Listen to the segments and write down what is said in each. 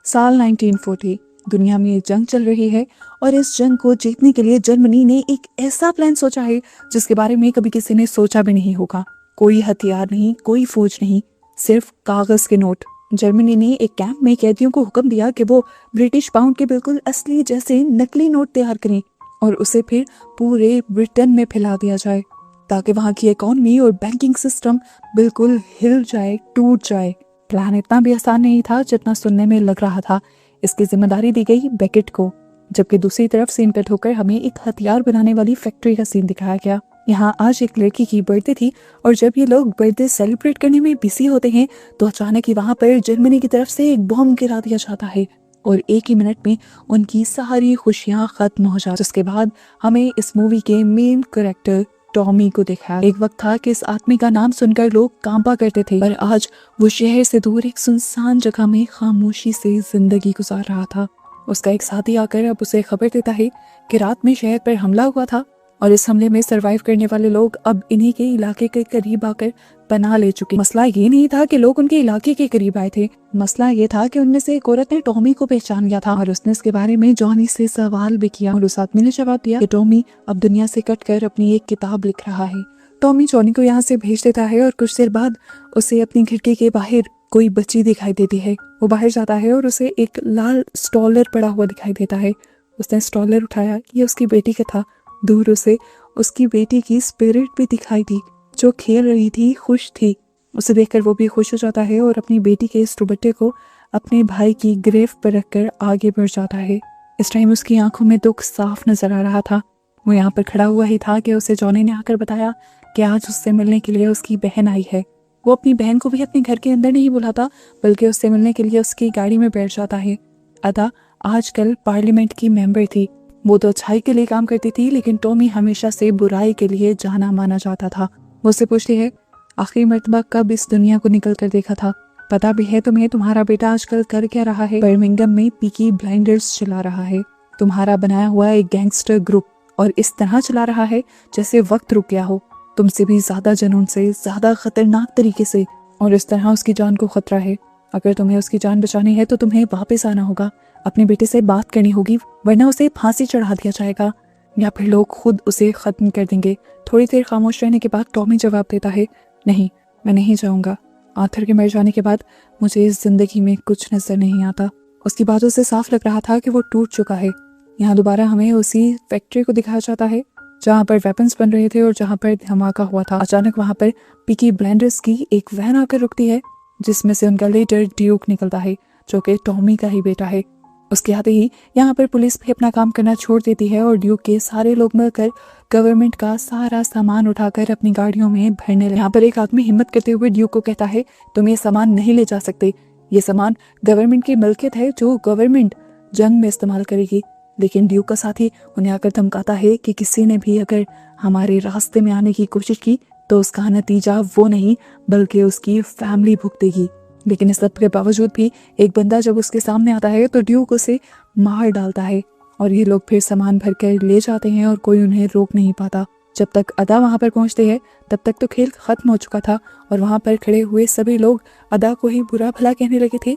साल 1940 दुनिया में जंग चल रही है और इस जंग को जीतने के लिए जर्मनी ने एक ऐसा प्लान सोचा है जिसके बारे में कभी किसी ने सोचा भी नहीं होगा। कोई हथियार नहीं, कोई फौज नहीं, सिर्फ कागज के नोट। जर्मनी ने एक कैंप में कैदियों को हुक्म दिया कि वो ब्रिटिश पाउंड के बिल्कुल असली जैसे नकली नोट तैयार करें और उसे फिर पूरे ब्रिटेन में फैला दिया जाए ताकि वहां की इकोनॉमी और बैंकिंग सिस्टम बिल्कुल हिल जाए, टूट जाए। प्लान इतना भी आसान नहीं था जितना सुनने में लग रहा था। इसकी जिम्मेदारी दी गई बेकेट को, जबकि दूसरी तरफ सीन कट होकर हमें एक हथियार बनाने वाली फैक्ट्री का सीन दिखाया गया। यहाँ आज एक लड़की की बर्थडे थी और जब ये लोग बर्थडे सेलिब्रेट करने में बिजी होते हैं तो अचानक ही वहां पर जर्मनी की तरफ से एक बॉम्ब गिरा दिया जाता है और एक ही मिनट में उनकी सारी खुशियां खत्म हो जाती। उसके बाद हमें इस मूवी के मेन कैरेक्टर टॉमी को देखा। एक वक्त था कि इस आदमी का नाम सुनकर लोग कांपा करते थे, पर आज वो शहर से दूर एक सुनसान जगह में खामोशी से जिंदगी गुजार रहा था। उसका एक साथी आकर अब उसे खबर देता है कि रात में शहर पर हमला हुआ था और इस हमले में सरवाइव करने वाले लोग अब इन्हीं के इलाके के करीब आकर पनाह ले चुके। मसला ये नहीं था कि लोग उनके इलाके के करीब आए थे, मसला ये था कि उनमें से एक औरत ने टॉमी को पहचान लिया था और उसने इसके बारे में जॉनी से सवाल भी किया और उस आदमी ने जवाब दिया कि टॉमी अब दुनिया से कटकर अपनी एक किताब लिख रहा है। टॉमी जॉनी को यहाँ से भेज देता है और कुछ देर बाद उसे अपनी खिड़की के बाहर कोई बच्ची दिखाई देती है। वो बाहर जाता है और उसे एक लाल स्टॉलर पड़ा हुआ दिखाई देता है। उसने स्टॉलर उठाया, ये उसकी बेटी का था। दूर उसे उसकी बेटी की स्पिरिट भी दिखाई दी जो खेल रही थी, खुश थी। उसे देखकर वो भी खुश हो जाता है और अपनी बेटी के इस दुपट्टे को अपने भाई की ग्रेव पर रखकर आगे बढ़ जाता है। इस टाइम उसकी आंखों में दुख साफ नजर आ रहा था। वो यहाँ पर खड़ा हुआ ही था कि उसे जॉनी ने आकर बताया कि आज उससे मिलने के लिए उसकी बहन आई है। वो अपनी बहन को भी अपने घर के अंदर नहीं बुलाता बल्कि उससे मिलने के लिए उसकी गाड़ी में बैठ जाता है। अदा आजकल पार्लियामेंट की मेंबर थी। वो तो अच्छाई के लिए काम करती थी, लेकिन टॉमी हमेशा से बुराई के लिए जाना माना जाता था। वो उससे पूछती है, आखिरी मर्तबा कब इस दुनिया को निकल कर देखा था? पता भी है तुम्हें तुम्हारा बेटा आजकल कर क्या रहा है? बर्मिंघम में पीकी ब्लाइंडर्स चला रहा है, तुम्हारा बनाया हुआ एक गैंगस्टर ग्रुप, और इस तरह चला रहा है जैसे वक्त रुक गया हो, तुमसे भी ज्यादा जुनून से, ज्यादा खतरनाक तरीके से, और इस तरह उसकी जान को खतरा है। अगर तुम्हें उसकी जान बचानी है तो तुम्हें वापस आना होगा, अपने बेटे से बात करनी होगी, वरना उसे फांसी चढ़ा दिया जाएगा या फिर लोग खुद उसे खत्म कर देंगे। थोड़ी देर खामोश रहने के बाद टॉमी जवाब देता है, नहीं, मैं नहीं जाऊंगा। आर्थर के मर जाने के बाद मुझे इस जिंदगी में कुछ नजर नहीं आता। उसकी बातों से साफ लग रहा था कि वो टूट चुका है। यहाँ दोबारा हमें उसी फैक्ट्री को दिखाया जाता है जहाँ पर वेपन्स बन रहे थे और जहाँ पर धमाका हुआ था। अचानक वहाँ पर पीकी ब्लाइंडर्स की एक वैन आकर रुकती है जिसमें से उनका लीडर ड्यूक निकलता है जो कि टॉमी का ही बेटा है। उसके आते ही यहाँ पर पुलिस भी अपना काम करना छोड़ देती है और ड्यूक के सारे लोग मिलकर गवर्नमेंट का सारा सामान उठाकर अपनी गाड़ियों में भरने लगे। यहाँ पर एक आदमी हिम्मत करते हुए ड्यूक को कहता है, तुम ये सामान नहीं ले जा सकते, ये सामान गवर्नमेंट की मिल्कियत है जो गवर्नमेंट जंग में इस्तेमाल करेगी। लेकिन ड्यूक का साथी उन्हें आकर धमकाता है कि किसी ने भी अगर हमारे रास्ते में आने की कोशिश की तो उसका नतीजा वो नहीं बल्कि उसकी फैमिली भुगतेगी। लेकिन इस सब के बावजूद भी एक बंदा जब उसके सामने आता है तो ड्यूक उसे मार डालता है और ये लोग फिर सामान भर कर ले जाते हैं और कोई उन्हें रोक नहीं पाता। जब तक अदा वहां पर पहुंचते हैं तब तक तो खेल खत्म हो चुका था और वहां पर खड़े हुए सभी लोग अदा को ही बुरा भला कहने लगे थे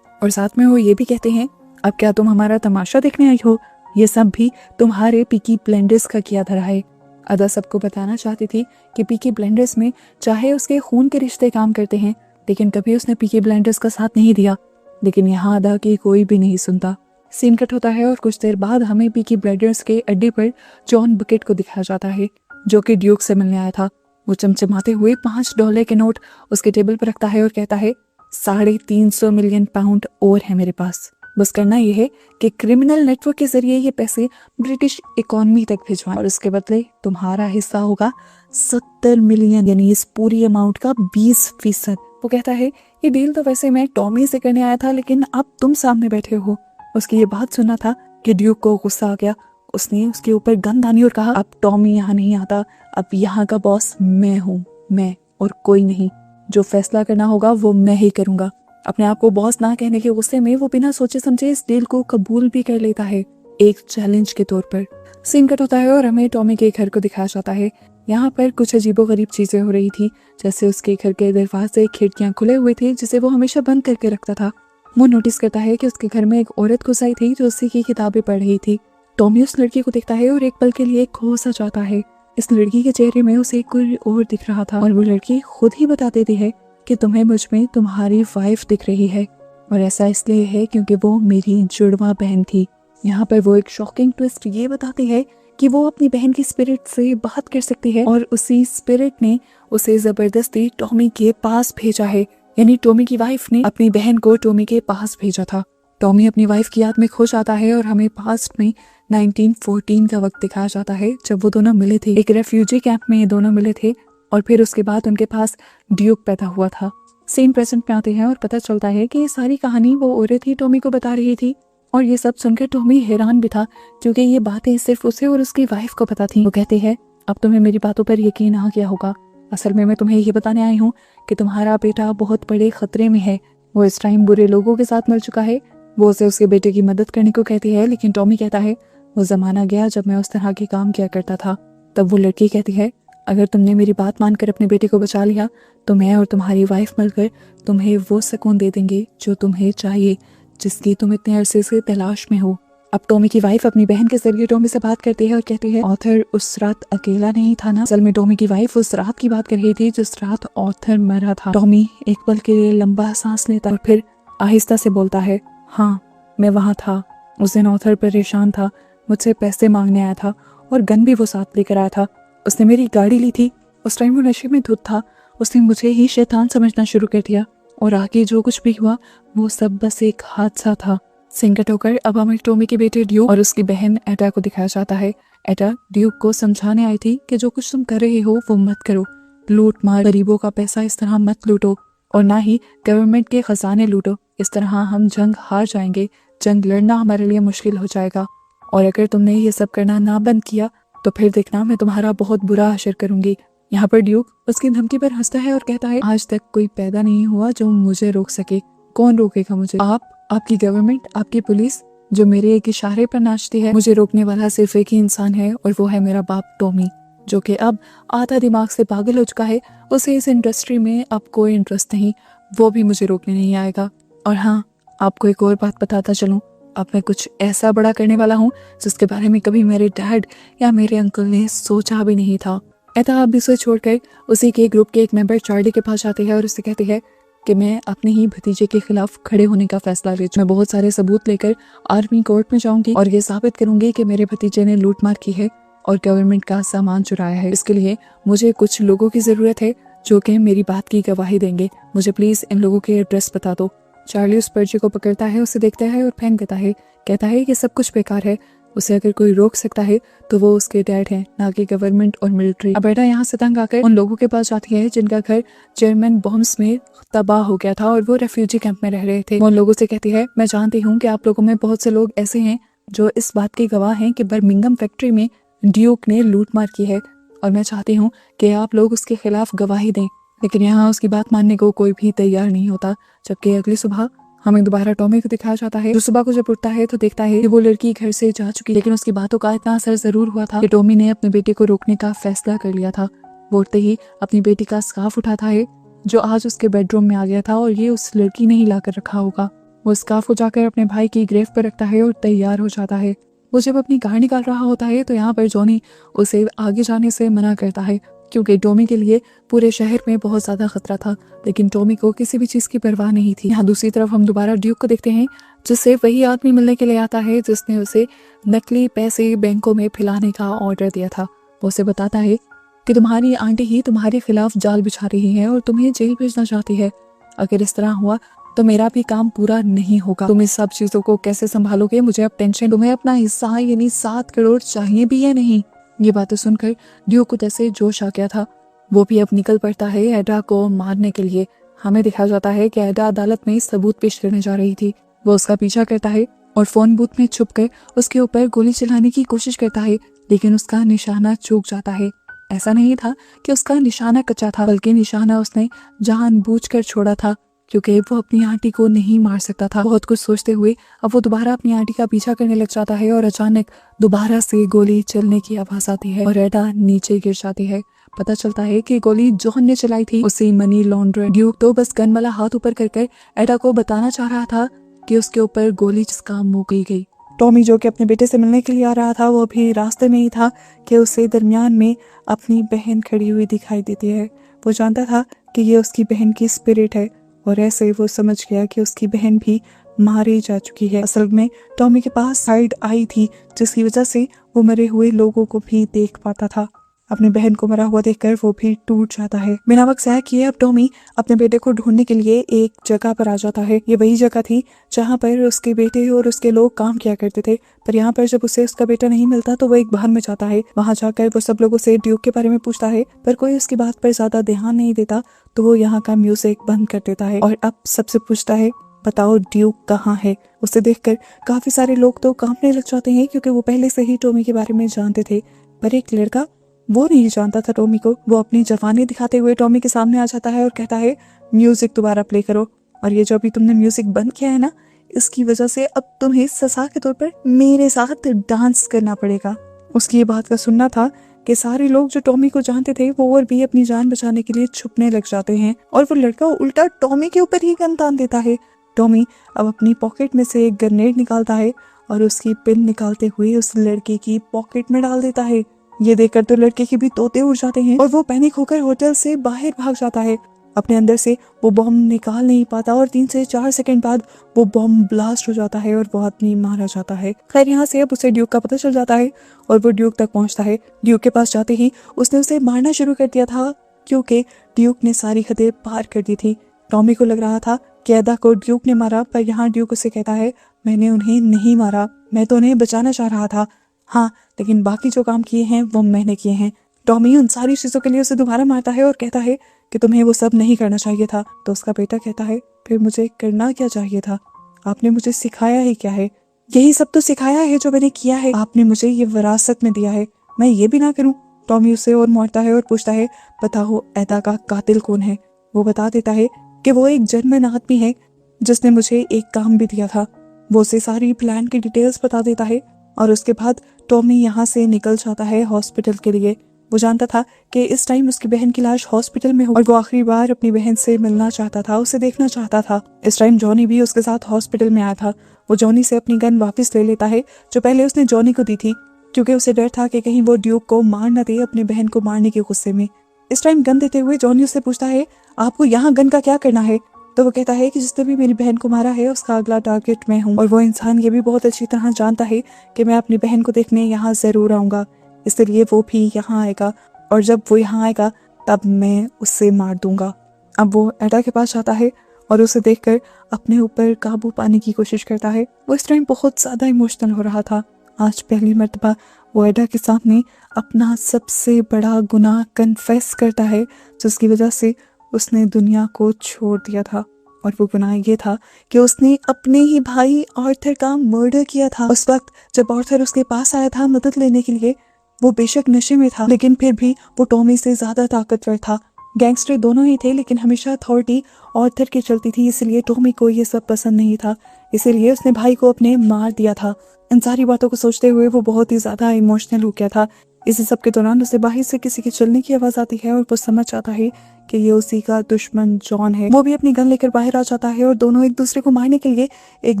और साथ में वो ये भी कहते हैं, अब क्या तुम हमारा तमाशा देखने आई हो? ये सब भी तुम्हारे पीकी ब्लाइंडर्स का किया धरा है। अदा सबको बताना चाहती थी कि पीकी ब्लाइंडर्स में चाहे उसके खून के रिश्ते काम करते हैं, लेकिन कभी उसने पीकी ब्लाइंडर्स का साथ नहीं दिया। लेकिन यहाँ अदा की कोई भी नहीं सुनता। सीन कट होता है और कुछ देर बाद हमें पीकी ब्लाइंडर्स के अड्डे पर जॉन बकेट को दिखाया जाता है जो कि ड्यूक से मिलने आया था। वो चमचमाते हुए $5 के नोट उसके टेबल पर रखता है और कहता है, 350 मिलियन पाउंड और है मेरे पास। बस करना यह है कि क्रिमिनल नेटवर्क के जरिए ये पैसे ब्रिटिश इकोनॉमी तक भिजवाएं और उसके बदले तुम्हारा हिस्सा होगा 70 मिलियन, यानी इस पूरी अमाउंट का 20%। वो कहता है, ये डील तो वैसे मैं टॉमी से करने आया था, लेकिन अब तुम सामने बैठे हो। उसकी ये बात सुना था कि ड्यूक को गुस्सा आ गया। उसने उसके ऊपर गन दानी और कहा, अब टॉमी यहाँ नहीं आता, अब यहाँ का बॉस मैं हूँ, मैं और कोई नहीं। जो फैसला करना होगा वो मैं ही करूंगा। अपने आप को बॉस ना कहने के गुस्से में वो बिना सोचे समझे इस डील को कबूल भी कर लेता है एक चैलेंज के तौर पर। सीन कट होता है और हमें टॉमी के घर को दिखाया जाता है। यहाँ पर कुछ अजीबोगरीब चीजें हो रही थी, जैसे उसके घर के दरवाजे खिड़कियां खुले हुए थे जिसे वो हमेशा बंद करके रखता था। वो नोटिस करता है कि उसके घर में एक औरत घुस आई थी जो उसी की किताबें पढ़ रही थी। टॉमी उस लड़की को देखता है और एक पल के लिए खो सा जाता है। इस लड़की के चेहरे में उसे कोई और दिख रहा था और वो लड़की खुद ही बता देती है कि तुम्हें मुझ में तुम्हारी वाइफ दिख रही है, और ऐसा इसलिए है क्योंकि वो मेरी जुड़वा बहन थी। यहाँ पर वो एक शॉकिंग ट्विस्ट ये बताती है कि वो अपनी बहन की स्पिरिट से बात कर सकती है और उसी स्पिरिट ने उसे जबरदस्ती टॉमी के पास भेजा है। यानी टॉमी की वाइफ ने अपनी बहन को टॉमी के पास भेजा था। टॉमी अपनी वाइफ की याद में खो जाता है और हमें पास्ट में 1914 का वक्त दिखाया जाता है जब वो दोनों मिले थे। एक रेफ्यूजी कैंप में ये दोनों मिले थे और फिर उसके बाद उनके पास ड्यूक पैदा हुआ था। सीन प्रेजेंट में आते हैं और पता चलता है कि ये सारी कहानी वो औरत ही टॉमी को बता रही थी। और ये सब सुनकर टॉमी हैरान भी था क्योंकि ये बातें सिर्फ उसे और उसकी वाइफ को पता थी। वो कहते हैं अब तुम्हें मेरी बातों पर यकीन आ गया होगा। असल में मैं तुम्हें ये बताने आई हूँ कि तुम्हारा बेटा बहुत बड़े खतरे में है। वो इस टाइम बुरे लोगों के साथ मिल चुका है। वो उसे उसके बेटे की मदद करने को कहती है, लेकिन टॉमी कहता है वो जमाना गया जब मैं उस तरह के काम किया करता था। तब वो लड़की कहती है अगर तुमने मेरी बात मानकर अपने बेटे को बचा लिया तो मैं और तुम्हारी वाइफ मिलकर तुम्हें वो सुकून दे देंगे जो तुम्हें चाहिए, जिसकी तुम इतने अरसे से तलाश में हो। अब टॉमी की वाइफ अपनी बहन के जरिए टॉमी से बात करती है और कहती है ऑथर उस रात अकेला नहीं था ना। असल में टॉमी की वाइफ उस रात की बात कर रही थी जिस रात ऑथर मरा था। टॉमी एक पल के लिए लंबा सांस लेता और फिर आहिस्ता से बोलता है हाँ मैं वहाँ था। उस दिन ऑथर परेशान था, मुझसे पैसे मांगने आया था और गन भी वो साथ लेकर आया था। उसने मेरी गाड़ी ली थी। उस टाइम वो नशे में धुत था। उसने मुझे ही शैतान समझना शुरू कर दिया और आगे जो कुछ भी हुआ वो सब बस एक हादसा था। सिंगट होकर अब हमें टॉमी के बेटे ड्यूक और उसकी बहन एडा को दिखाया जाता है। एडा ड्यूक को समझाने आई थी कि जो कुछ तुम कर रहे हो वो मत करो, लूट मार, गरीबों का पैसा इस तरह मत लूटो और ना ही गवर्नमेंट के खजाने लूटो। इस तरह हम जंग हार जाएंगे, जंग लड़ना हमारे लिए मुश्किल हो जाएगा और अगर तुमने ये सब करना ना बंद किया तो फिर देखना मैं तुम्हारा बहुत बुरा असर करूंगी। यहाँ पर ड्यूक उसकी धमकी पर हंसता है और कहता है आज तक कोई पैदा नहीं हुआ जो मुझे रोक सके। कौन रोकेगा मुझे? आप, आपकी गवर्नमेंट, आपकी पुलिस जो मेरे एक इशारे पर नाचती है। मुझे रोकने वाला सिर्फ एक ही इंसान है और वो है मेरा बाप टॉमी, जो कि अब आधा दिमाग से पागल हो चुका है। उसे इस इंडस्ट्री में अब कोई इंटरेस्ट नहीं, वो भी मुझे रोकने नहीं आएगा। और हाँ, आपको एक और बात बताता चलूं, अब मैं कुछ ऐसा बड़ा करने वाला हूँ जिसके बारे में कभी मेरे डैड या मेरे अंकल ने सोचा भी नहीं था। एटा अब इसे छोड़कर उसी के ग्रुप के एक मेंबर चार्ली के पास आते हैं और उससे कहते हैं कि मैं अपने ही भतीजे के खिलाफ खड़े होने का फैसला ले चुका। मैं बहुत सारे सबूत लेकर आर्मी कोर्ट में जाऊंगी और ये साबित करूंगी कि मेरे भतीजे ने लूटमार की है और गवर्नमेंट का सामान चुराया है। इसके लिए मुझे कुछ लोगों की जरूरत है जो कि मेरी बात की गवाही देंगे। मुझे प्लीज इन लोगों के एड्रेस बता दो। चार्ली उस पर्ची को पकड़ता है, उसे देखता है और फेंक देता है। कहता है कि सब कुछ बेकार है, उसे अगर कोई रोक सकता है तो वो उसके डैड हैं, ना कि गवर्नमेंट और मिलिट्री। अब बेटा यहाँ से तंग आकर उन लोगों के पास जाती है जिनका घर जर्मन बॉम्ब्स में तबाह हो गया था और वो रेफ्यूजी कैंप में रह रहे थे। वो उन लोगों से कहती है मैं जानती हूँ कि आप लोगों में बहुत से लोग ऐसे हैं जो इस बात के गवाह हैं कि बर्मिंघम फैक्ट्री में ड्यूक ने लूटमार की है और मैं चाहती हूँ कि आप लोग उसके खिलाफ गवाही दें। लेकिन यहाँ उसकी बात मानने को कोई भी तैयार नहीं होता। जबकि अगली सुबह हमें दोबारा टॉमी को दिखाया जाता है, जो सुबह को जब उठता है तो देखता है कि वो लड़की घर से जा चुकी, लेकिन उसकी बातों का इतना असर जरूर हुआ था कि टॉमी ने अपने बेटे को रोकने का फैसला कर लिया था। वो उठते ही अपनी बेटी का स्कार्फ उठाता है जो आज उसके बेडरूम में आ गया था और ये उस लड़की ने ही लाकर रखा होगा। वो स्कार्फ को जाकर अपने भाई की ग्रेव पर रखता है और तैयार हो जाता है। वो जब अपनी कार निकाल रहा होता है तो यहाँ पर जॉनी उसे आगे जाने से मना करता है क्योंकि टॉमी के लिए पूरे शहर में बहुत ज्यादा खतरा था, लेकिन टॉमी को किसी भी चीज की परवाह नहीं थी। यहाँ दूसरी तरफ हम दोबारा ड्यूक को देखते हैं जिससे वही आदमी मिलने के लिए आता है जिसने उसे नकली पैसे बैंकों में फैलाने का ऑर्डर दिया था। वो उसे बताता है कि तुम्हारी आंटी ही तुम्हारे खिलाफ जाल बिछा रही है और तुम्हें जेल भेजना चाहती है। अगर इस तरह हुआ तो मेरा भी काम पूरा नहीं होगा। तुम इस सब चीजों को कैसे संभालोगे? मुझे अब टेंशन। तुम्हें अपना हिस्सा यानी 7 करोड़ चाहिए भी या नहीं? ये बातें सुनकर ड्यूक को जैसे जोश आ गया था। वो भी अब निकल पड़ता है एडा को मारने के लिए। हमें दिखाया जाता है कि एडा अदालत में सबूत पेश करने जा रही थी। वो उसका पीछा करता है और फोन बूथ में छुपकर उसके ऊपर गोली चलाने की कोशिश करता है, लेकिन उसका निशाना चूक जाता है। ऐसा नहीं था कि उसका निशाना कच्चा था, बल्कि निशाना उसने जानबूझकर छोड़ा था क्योंकि वो अपनी आंटी को नहीं मार सकता था। बहुत कुछ सोचते हुए अब वो दोबारा अपनी आंटी का पीछा करने लग जाता है और अचानक दोबारा से गोली चलने की आवाज आती है और एडा नीचे गिर जाती है। पता चलता है कि गोली जॉन ने चलाई थी, उसे मनी लॉन्ड्रर। ड्यूक तो बस गन वाला हाथ ऊपर कर एडा को बताना चाह रहा था कि उसके ऊपर गोली जिसका मुंह गई। टॉमी जो कि अपने बेटे से मिलने के लिए आ रहा था, वो अभी रास्ते में ही था कि उसे दरमियान में अपनी बहन खड़ी हुई दिखाई देती है। वो जानता था कि ये उसकी बहन की स्पिरिट है और ऐसे वो समझ गया कि उसकी बहन भी मारी जा चुकी है। असल में टॉमी के पास साइड आई थी, जिसकी वजह से वो मरे हुए लोगों को भी देख पाता था। अपनी बहन को मरा हुआ देखकर वो भी टूट जाता है। बिना वक्त ज़ाया किए अब टॉमी अपने बेटे को ढूंढने के लिए एक जगह पर आ जाता है। ये वही जगह थी जहाँ पर उसके बेटे और उसके लोग काम किया करते थे, पर यहाँ पर जब उसे उसका बेटा नहीं मिलता तो वो एक बहान में जाता है। वहाँ जाकर वो सब लोगों से ड्यूक के बारे में पूछता है, पर कोई उसकी बात पर ज्यादा ध्यान नहीं देता, तो वो यहाँ का म्यूजिक बंद कर देता है और अब सबसे पूछता है, बताओ ड्यूक कहाँ है। उसे देखकर काफी सारे लोग तो कांपने लग जाते हैं, क्योंकि वो पहले से ही टॉमी के बारे में जानते थे, पर एक लड़का वो नहीं जानता था टॉमी को। वो अपनी जवानी दिखाते हुए टॉमी के सामने आ जाता है और कहता है, म्यूजिक दोबारा प्ले करो, और ये जो अभी तुमने म्यूजिक बंद किया है ना, इसकी वजह से अब तुम्हें सजा के तौर पर मेरे साथ डांस करना पड़ेगा। उसकी ये बात का सुनना था कि सारे लोग जो टॉमी को जानते थे वो और भी अपनी जान बचाने के लिए छुपने लग जाते हैं, और वो लड़का उल्टा टॉमी के ऊपर ही गन तान देता है। टॉमी अब अपनी पॉकेट में से एक ग्रेनेड निकालता है और उसकी पिन निकालते हुए उस लड़के की पॉकेट में डाल देता है। ये देखकर तो लड़के के भी तोते उड़ जाते हैं और वो पैनिक होकर होटल से बाहर भाग जाता है। अपने अंदर से वो बॉम्ब निकाल नहीं पाता और 3 से 4 सेकंड बाद वो बॉम्ब ब्लास्ट हो जाता है और वो आदमी मारा जाता है। खैर यहाँ से अब उसे ड्यूक का पता चल जाता है और वो ड्यूक तक पहुंचता है। ड्यूक के पास जाते ही उसने उसे मारना शुरू कर दिया था, क्योंकि ड्यूक ने सारी हदें पार कर दी थी। टॉमी को लग रहा था कि अदा को ड्यूक ने मारा, पर यहाँ ड्यूक उसे कहता है, मैंने उन्हें नहीं मारा, मैं तो उन्हें बचाना चाह रहा था, हाँ, लेकिन बाकी जो काम किए हैं वो मैंने किए हैं। टॉमी उन सारी चीजों के लिए उसे दोबारा मारता है और कहता है कि तुम्हें वो सब नहीं करना चाहिए था। तो उसका बेटा कहता है, फिर मुझे करना क्या चाहिए था? आपने मुझे सिखाया ही क्या है? यही सब तो सिखाया है जो मैंने किया है। आपने मुझे ये विरासत में दिया है, मैं ये भी ना करूं? टॉमी उसे और मारता है और पूछता है, बताओ एदा का कातिल कौन है? वो बता देता है कि वो एक जर्मन आदमी है जिसने मुझे एक काम भी दिया था। वो उसे सारी प्लान की डिटेल्स बता देता है और उसके बाद टॉमी यहाँ से निकल जाता है हॉस्पिटल के लिए। वो जानता था कि इस टाइम उसकी बहन की लाश हॉस्पिटल में हो और वो आखिरी बार अपनी बहन से मिलना चाहता था, उसे देखना चाहता था। इस टाइम जॉनी भी उसके साथ हॉस्पिटल में आया था। वो जॉनी से अपनी गन वापस ले लेता है जो पहले उसने जॉनी को दी थी, क्योंकि उसे डर था कि कहीं वो ड्यूक को मार न दे अपनी बहन को मारने के गुस्से में। इस टाइम गन देते हुए जॉनी उससे पूछता है, आपको यहाँ गन का क्या करना है? तो वो कहता है कि जिसने भी मेरी बहन को मारा है उसका अगला टारगेट मैं हूँ, और वो इंसान ये भी बहुत अच्छी तरह जानता है कि मैं अपनी बहन को देखने यहाँ जरूर आऊंगा, इसलिए वो भी यहाँ आएगा, और जब वो यहाँ आएगा तब मैं उससे मार दूंगा। अब वो एडा के पास जाता है और उसे देखकर अपने ऊपर काबू पाने की कोशिश करता है। वो इस टाइम बहुत ज्यादा इमोशनल हो रहा था। आज पहली मर्तबा वो एडा के सामने अपना सबसे बड़ा गुनाह कन्फेस करता है, जिसकी वजह से उसने दुनिया को छोड़ दिया था। और वो गुनाह ये था कि उसने अपने ही भाई आर्थर का मर्डर किया था। उस वक्त जब आर्थर उसके पास आया था मदद लेने के लिए, वो बेशक नशे में था, लेकिन फिर भी वो टॉमी से ज्यादा ताकतवर था। गैंगस्टर दोनों ही थे, लेकिन हमेशा अथॉरिटी आर्थर की चलती थी, इसलिए टॉमी को ये सब पसंद नहीं था, इसीलिए उसने भाई को अपने मार दिया था। इन सारी बातों को सोचते हुए वो बहुत ही ज्यादा इमोशनल हो गया था। इसी सब के दौरान उसे बाहर से किसी के चलने की आवाज आती है और वो समझ जाता है कि ये उसी का दुश्मन जॉन है। वो भी अपनी गन लेकर बाहर आ जाता है और दोनों एक दूसरे को मारने के लिए एक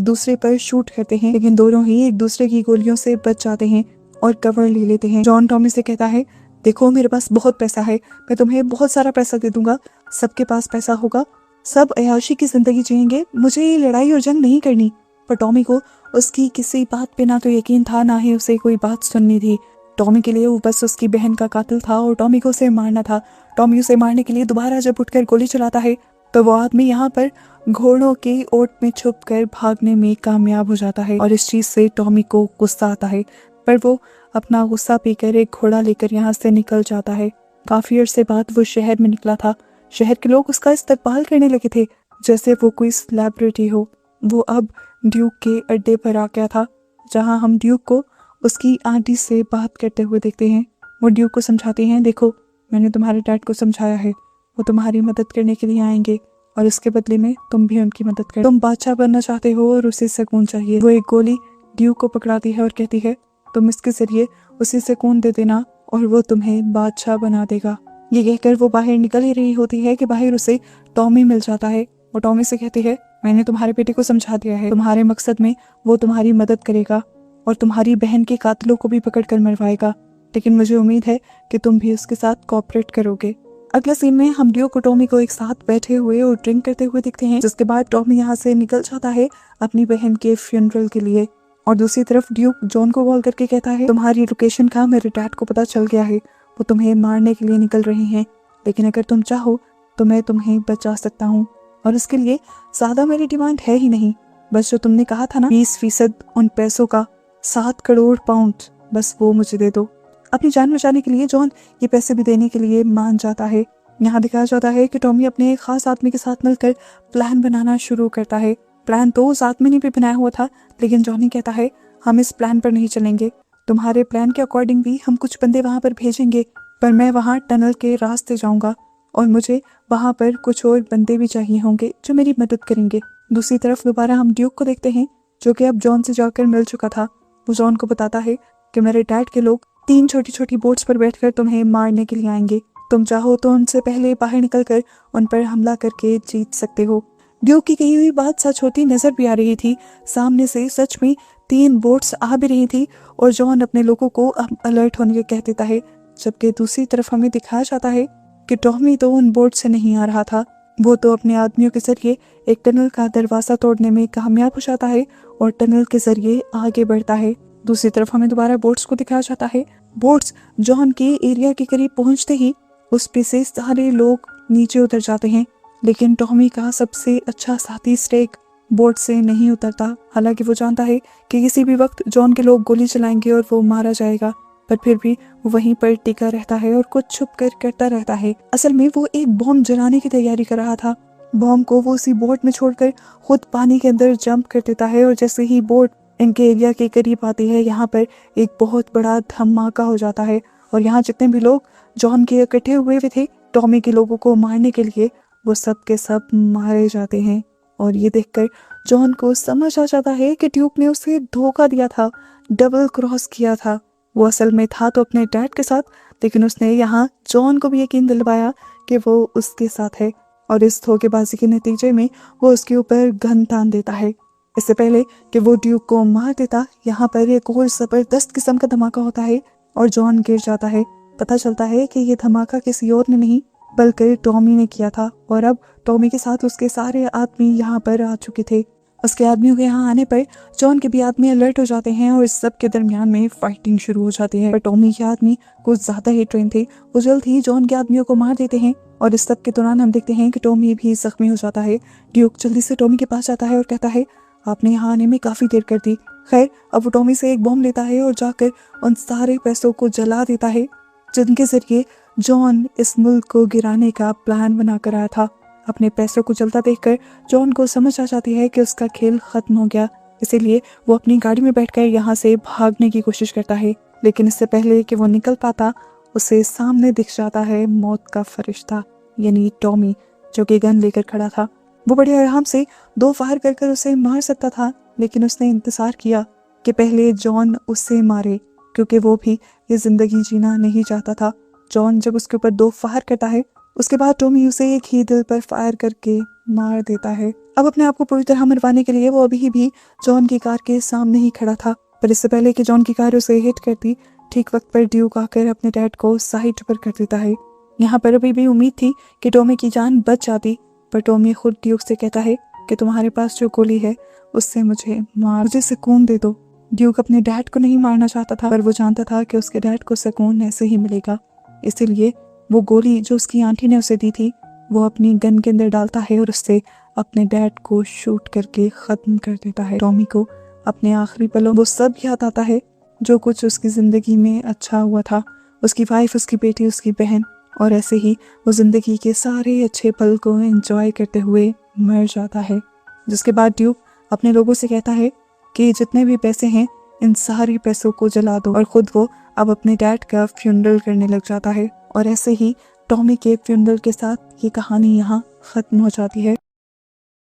दूसरे पर शूट करते हैं, लेकिन दोनों ही एक दूसरे की गोलियों से बच जाते हैं और कवर ले लेते हैं। जॉन टॉमी से कहता है, देखो मेरे पास बहुत पैसा है, मैं तुम्हें बहुत सारा पैसा दे दूंगा, सबके पास पैसा होगा, सब अयाशी की जिंदगी जिएंगे, मुझे ये लड़ाई और जंग नहीं करनी। पर टॉमी को उसकी किसी बात पे ना तो यकीन था, ना ही उसे कोई बात सुननी थी। टॉमी के लिए वो बस उसकी बहन का कातिल था और टॉमी को उसे मारना था। टॉमी उसे मारने के लिए दोबारा जब उठकर गोली चलाता है तो वो आदमी यहाँ पर घोड़ों के ओट में छुपकर भागने में कामयाब हो जाता है, और इस चीज से टॉमी को गुस्सा आता है। पर वो अपना गुस्सा पीकर एक घोड़ा लेकर यहाँ से निकल जाता है। काफी अरसे बाद वो शहर में निकला था। शहर के लोग उसका इस्तकबाल करने लगे थे जैसे वो कोई सेलिब्रिटी हो। वो अब ड्यूक के अड्डे पर आ गया था, जहाँ हम ड्यूक को उसकी आंटी से बात करते हुए देखते हैं। वो ड्यूक को समझाती हैं, देखो मैंने तुम्हारे डैड को समझाया है, वो तुम्हारी मदद करने के लिए आएंगे और इसके बदले में तुम भी उनकी मदद कर। तुम बादशाह बनना चाहते हो और उसे सुकून चाहिए। वो एक गोली ड्यूक को पकड़ाती है और कहती है, तुम इसके जरिए उसे सुकून दे देना और वो तुम्हें बादशाह बना देगा। ये कहकर वो बाहर निकल ही रही होती है कि बाहर उसे टॉमी मिल जाता है। वो टॉमी से कहती है, मैंने तुम्हारे बेटे को समझा दिया है, तुम्हारे मकसद में वो तुम्हारी मदद करेगा और तुम्हारी बहन के कातिलों को भी पकड़ कर मरवाएगा, लेकिन मुझे उम्मीद है कि तुम भी उसके साथ कोऑपरेट करोगे। अगला सीन में हम ड्यूक और टॉमी को एक साथ बैठे हुए और ड्रिंक करते हुए दिखते हैं, जिसके बाद टॉमी यहाँ से निकल जाता है अपनी बहन के फ्यूनरल के लिए। और दूसरी तरफ ड्यूक जॉन को कॉल करके कहता है, तुम्हारी लोकेशन का मेरे डैड को पता चल गया है, वो तुम्हें मारने के लिए निकल रहे हैं, लेकिन अगर तुम चाहो तो मैं तुम्हें बचा सकता हूँ, और इसके लिए ज्यादा मेरी डिमांड है ही नहीं, बस जो तुमने कहा था ना 20% उन पैसों का, 7 करोड़ पाउंड, बस वो मुझे दे दो। अपनी जान बचाने के लिए जॉन ये पैसे भी देने के लिए मान जाता है। यहाँ दिखाया जाता है कि टॉमी अपने एक खास आदमी के साथ मिलकर प्लान बनाना शुरू करता है। प्लान तो उस आदमी ने भी बनाया हुआ था, लेकिन जॉनी कहता है हम इस प्लान पर नहीं चलेंगे, तुम्हारे प्लान के अकॉर्डिंग भी हम कुछ बंदे वहां पर भेजेंगे, पर मैं वहां टनल के रास्ते जाऊंगा और मुझे वहां पर कुछ और बंदे भी चाहिए होंगे जो मेरी मदद करेंगे। दूसरी तरफ दोबारा हम ड्यूक को देखते हैं, जो कि अब जॉन से जाकर मिल चुका था। वो जॉन को बताता है कि मेरे डैड के लोग 3 छोटी छोटी बोट्स पर बैठकर तुम्हें मारने के लिए आएंगे, तुम चाहो तो उनसे पहले बाहर निकलकर उन पर हमला करके जीत सकते हो। ड्यूक की कही हुई बात सच होती नजर भी आ रही थी। सामने से सच में 3 बोट्स आ भी रही थी और जॉन अपने लोगों को अब अलर्ट होने के कह देता है, जबकि दूसरी तरफ हमें दिखाया जाता है कि टॉमी तो उन बोट से नहीं आ रहा था, वो तो अपने आदमियों के जरिए एक टनल का दरवाजा तोड़ने में कामयाब हो जाता है और टनल के जरिए आगे बढ़ता है। दूसरी तरफ हमें दोबारा बोट्स को दिखाया जाता है। बोट्स जॉन के एरिया के करीब पहुंचते ही उस पे से सारे लोग नीचे उतर जाते हैं, लेकिन टॉमी का सबसे अच्छा साथी स्टेक बोट से नहीं उतरता। हालांकि वो जानता है कि किसी भी वक्त जॉन के लोग गोली चलाएंगे और वो मारा जाएगा, पर फिर भी वो वहीं पर टिका रहता है और कुछ छुप कर करता रहता है। असल में वो एक बॉम्ब जलाने की तैयारी कर रहा था। बॉम्ब को वो उसी बोट में छोड़कर खुद पानी के अंदर जंप कर देता है और जैसे ही बोट इनके एरिया के करीब आती है, यहाँ पर एक बहुत बड़ा धमाका हो जाता है और यहाँ जितने भी लोग जॉन के इकट्ठे हुए थे टॉमी के लोगों को मारने के लिए, वो सब के सब मारे जाते हैं। और ये देखकर जॉन को समझ आ जाता है कि ड्यूक ने उसे धोखा दिया था, डबल क्रॉस किया था। वो असल में था तो अपने डैड के साथ, लेकिन उसने यहाँ जॉन को भी यकीन दिलवाया कि वो उसके साथ है, और इस धोखेबाजी के नतीजे में वो उसके ऊपर गन तान देता है। इससे पहले कि वो ड्यूक को मार देता, यहाँ पर एक और जबरदस्त किस्म का धमाका होता है और जॉन गिर जाता है। पता चलता है कि ये धमाका किसी और ने नहीं बल्कि टॉमी ने किया था, और अब टॉमी के साथ उसके सारे आदमी यहाँ पर आ चुके थे। उसके आदमियों के यहाँ आने पर जॉन के भी आदमी अलर्ट हो जाते हैं और इस सब के दरमियान में फाइटिंग शुरू हो जाती है। पर टॉमी के आदमी कुछ ज्यादा ही ट्रेन थे, वो जल्द ही जॉन के आदमियों को मार देते हैं और इस सब के दौरान हम देखते हैं कि टॉमी भी जख्मी हो जाता है। ड्यूक जल्दी से टॉमी के पास जाता है और कहता है आपने यहाँ आने में काफी देर कर दी। खैर, अब वो टॉमी से एक बॉम्ब लेता है और जाकर उन सारे पैसों को जला देता है जिनके जरिए जॉन इस मुल्क को गिराने का प्लान बनाकर आया था। अपने पैसों को जलता देखकर जॉन को समझ आ जाती है कि उसका खेल खत्म हो गया, इसीलिए वो अपनी गाड़ी में बैठकर यहाँ से भागने की कोशिश करता है, लेकिन इससे पहले कि वो निकल पाता उसे सामने दिख जाता है मौत का फरिश्ता, यानी टॉमी, जो कि गन लेकर खड़ा था। वो बड़े आराम से 2 फायर कर उसे मार सकता था, लेकिन उसने इंतजार किया कि पहले जॉन उससे मारे, क्योंकि वो भी ये जिंदगी जीना नहीं चाहता था। जॉन जब उसके ऊपर 2 फायर करता है, उसके बाद टॉमी उसे एक ही दिल पर फायर करके मार देता है। अब अपने आप को पूरी तरह मरवाने के लिए वो अभी भी जॉन की कार के सामने ही खड़ा था, पर इससे पहले कि जॉन की कार उसे हिट करती, ठीक वक्त पर ड्यूक आकर अपने डैड को साइड पर कर देता है। यहाँ पर अभी भी उम्मीद थी कि टॉमी की जान बच जाती, पर टॉमी खुद ड्यूक से कहता है कि तुम्हारे पास जो गोली है उससे मुझे सुकून दे दो। ड्यूक अपने डैड को नहीं मारना चाहता था, पर वो जानता था कि उसके डैड को सुकून ऐसे ही मिलेगा, इसीलिए वो गोली जो उसकी आंटी ने उसे दी थी वो अपनी गन के अंदर डालता है और उससे अपने डैड को शूट करके खत्म कर देता है। टॉमी को अपने आखिरी पलों वो सब याद आता है जो कुछ उसकी जिंदगी में अच्छा हुआ था, उसकी वाइफ, उसकी बेटी, उसकी बहन, और ऐसे ही वो जिंदगी के सारे अच्छे पल को एंजॉय करते हुए मर जाता है। जिसके बाद ड्यूक अपने लोगों से कहता है कि जितने भी पैसे हैं इन सारे पैसों को जला दो, और खुद वो अब अपने डैड का फ्यूनरल करने लग जाता है। और ऐसे ही टॉमी के फ्यूनरल के साथ ये कहानी यहाँ खत्म हो जाती है।